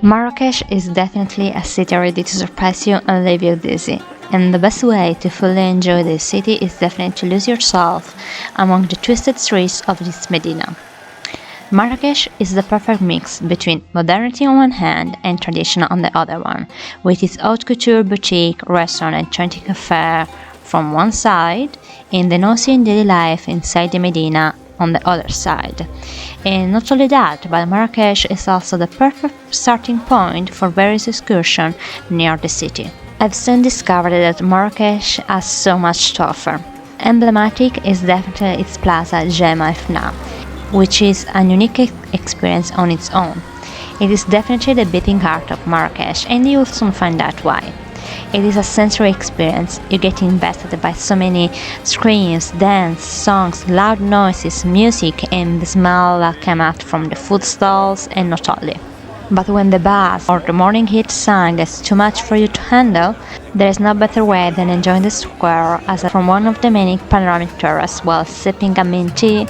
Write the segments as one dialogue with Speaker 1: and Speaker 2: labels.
Speaker 1: Marrakech is definitely a city ready to surprise you and leave you dizzy. And the best way to fully enjoy this city is definitely to lose yourself among the twisted streets of this Medina. Marrakech is the perfect mix between modernity on one hand and tradition on the other one, with its haute couture boutique, restaurant and trendy cafe from one side, and the nosy and daily life inside the Medina on the other side. And not only that, but Marrakech is also the perfect starting point for various excursions near the city. I've soon discovered that Marrakech has so much to offer. Emblematic is definitely its plaza Gemma Fna, which is a unique experience on its own. It is definitely the beating heart of Marrakech, and you'll soon find out why. It is a sensory experience. You get invested by so many screams, dance, songs, loud noises, music, and the smell that come out from the food stalls, and not only. But when the buzz or the morning heat sun is too much for you to handle, there is no better way than enjoying the square from one of the many panoramic terraces while sipping a mint tea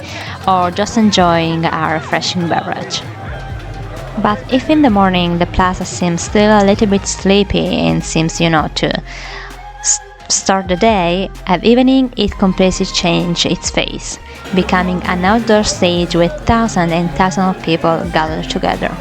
Speaker 1: or just enjoying a refreshing beverage. But if in the morning the plaza seems still a little bit sleepy and seems, to start the day, at evening it completely changes its face, becoming an outdoor stage with thousands and thousands of people gathered together.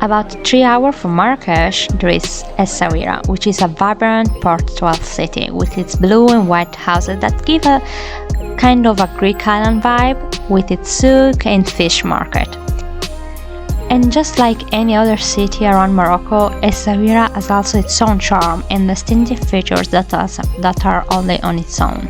Speaker 1: About 3 hours from Marrakech, there is Essaouira, which is a vibrant portual city with its blue and white houses that give a kind of a Greek island vibe with its souk and fish market. And just like any other city around Morocco, Essaouira has also its own charm and distinctive features that are only on its own.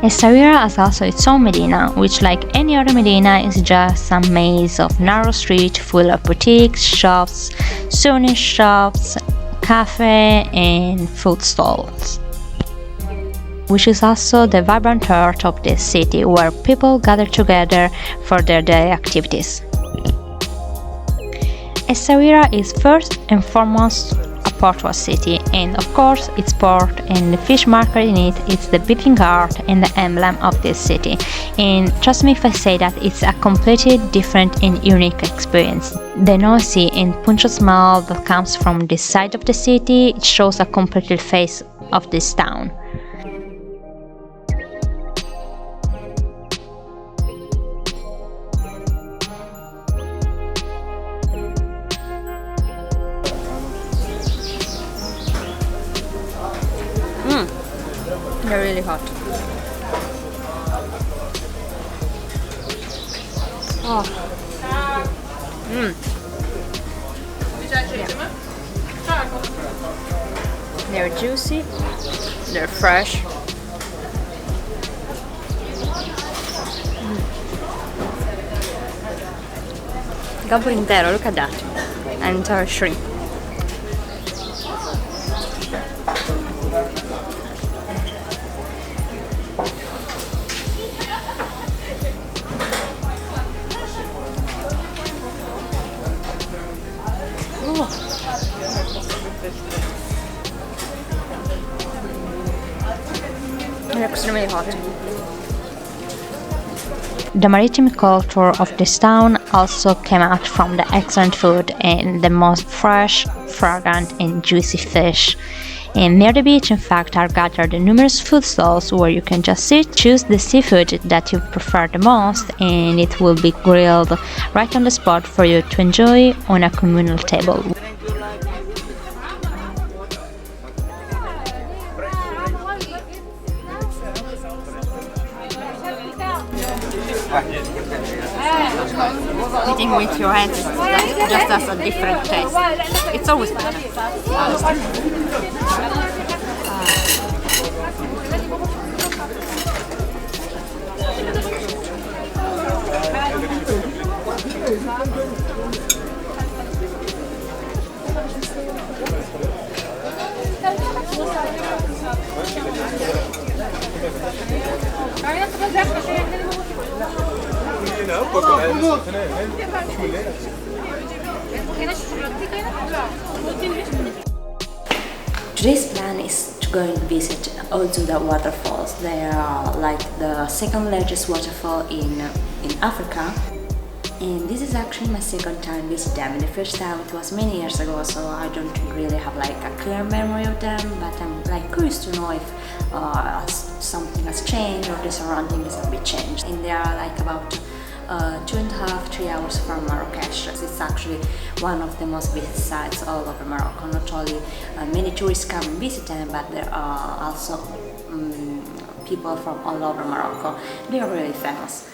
Speaker 1: Essaouira has also its own Medina, which like any other Medina is just a maze of narrow streets full of boutiques, shops, souvenir shops, cafe and food stalls. Which is also the vibrant heart of this city where people gather together for their daily activities. Essaouira is first and foremost a portual city, and of course its port and the fish market in it is the beating heart and the emblem of this city. And trust me if I say that it's a completely different and unique experience. The noisy and pungent smell that comes from this side of the city shows a complete face of this town. They're really hot. Oh. Yeah. They're juicy. They're fresh. Gobbo intero, look at that. An entire shrimp. They're extremely hot. The maritime culture of this town also came out from the excellent food and the most fresh, fragrant and juicy fish. And near the beach, in fact, are gathered numerous food stalls where you can just sit, choose the seafood that you prefer the most, and it will be grilled right on the spot for you to enjoy on a communal table. Eating with your hands just has a different taste. It's always better, honestly. Today's plan is to go and visit ozoud waterfalls. They are like the second largest waterfall in Africa. And this is actually my second time visiting them. In the first time it was many years ago, so I don't really have like a clear memory of them, but I'm like curious to know if something has changed or the surroundings have been changed. And they are like about 2.5 to 3 hours from Marrakesh. It's actually one of the most visited sites all over Morocco. Not only many tourists come and visit them, but there are also people from all over Morocco. They are really famous.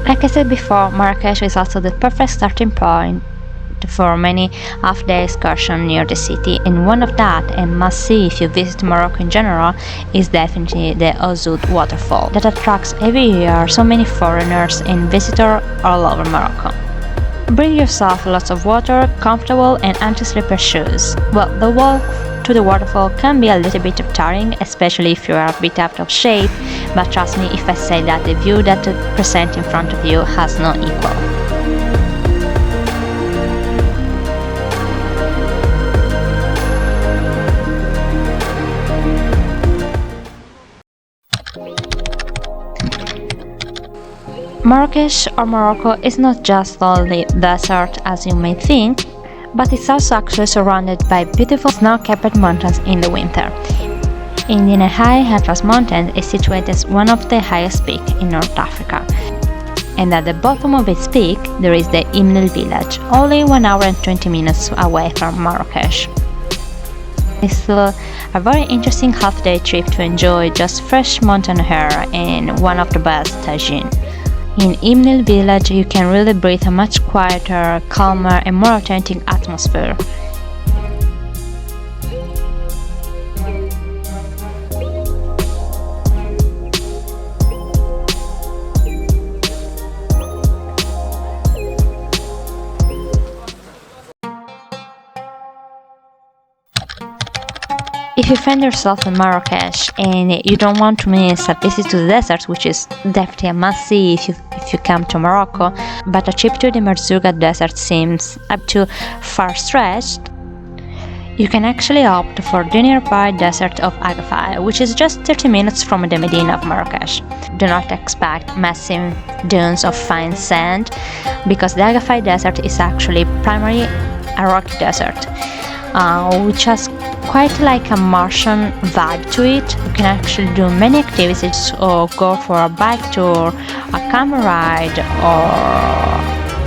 Speaker 1: Like I said before, Marrakesh is also the perfect starting point for many half-day excursions near the city, and one of that, and must-see if you visit Morocco in general, is definitely the Ozoud waterfall that attracts every year so many foreigners and visitors all over Morocco. Bring yourself lots of water, comfortable and anti-slipper shoes. Well, the walk to the waterfall can be a little bit tiring, especially if you are a bit out of shape, but trust me if I say that the view that it presents in front of you has no equal. Marrakesh or Morocco is not just only desert as you may think, but it's also actually surrounded by beautiful snow-capped mountains in the winter. In the High Atlas mountain is situated as one of the highest peaks in North Africa, and at the bottom of its peak there is the Imlil village, only 1 hour and 20 minutes away from Marrakesh. It's a very interesting half-day trip to enjoy just fresh mountain air and one of the best tagine. In Imlil village you can really breathe a much quieter, calmer and more authentic atmosphere. If you find yourself in Marrakesh and you don't want to miss a visit to the desert, which is definitely a must-see if you come to Morocco, but a trip to the Merzouga desert seems up too far-stretched, you can actually opt for the nearby desert of Agafay, which is just 30 minutes from the Medina of Marrakesh. Do not expect massive dunes of fine sand, because the Agafay desert is actually primarily a rocky desert, which has quite like a Martian vibe to it. You can actually do many activities, or go for a bike tour, a camel ride,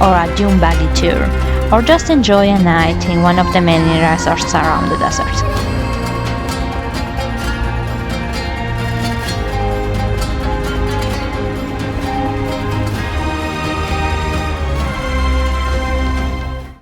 Speaker 1: or a dune buggy tour, or just enjoy a night in one of the many resorts around the desert.